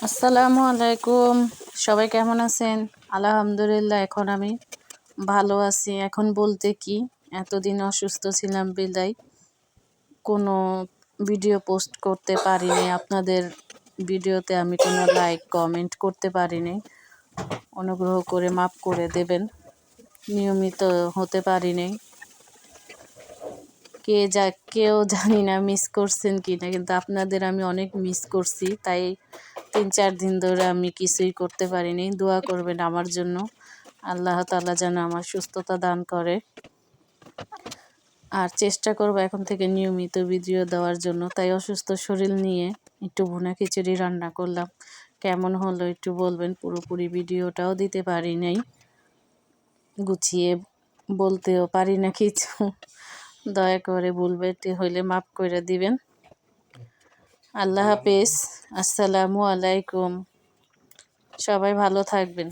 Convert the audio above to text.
আসসালামু আলাইকুম। সবাই কেমন আছেন? আলহামদুলিল্লাহ এখন আমি ভালো আছি। এখন বলতে কি, এতদিন অসুস্থ ছিলাম বিদায় কোনো ভিডিও পোস্ট করতে পারিনি। আপনাদের ভিডিওতে আমি কোনো লাইক কমেন্ট করতে পারিনি। অনুগ্রহ করে মাফ করে দেবেন। নিয়মিত হতে পারিনি। কেউ জানি না মিস করছেন কি না, কিন্তু আপনাদের আমি অনেক মিস করছি। তাই ৩-৪ দিন ধরে আমি কিছুই করতে পারিনি। দোয়া করবেন আমার জন্য, আল্লাহ তাআলা যেন আমার সুস্থতা দান করে। আর চেষ্টা করব এখন থেকে নিয়মিত ভিডিও দেওয়ার জন্য। তাই অসুস্থ শরীর নিয়ে একটু ভুনা খিচুড়ি রান্না করলাম। কেমন হলো একটু বলবেন। পুরোপুরি ভিডিওটাও দিতে পারি নাই, গুছিয়ে বলতেও পারি না কিছু। দয়া করে ভুলভ্রান্তি হইলে মাফ করে দিবেন। আল্লাহ হাফেজ। আসসালামু আলাইকুম। সবাই ভালো থাকবেন।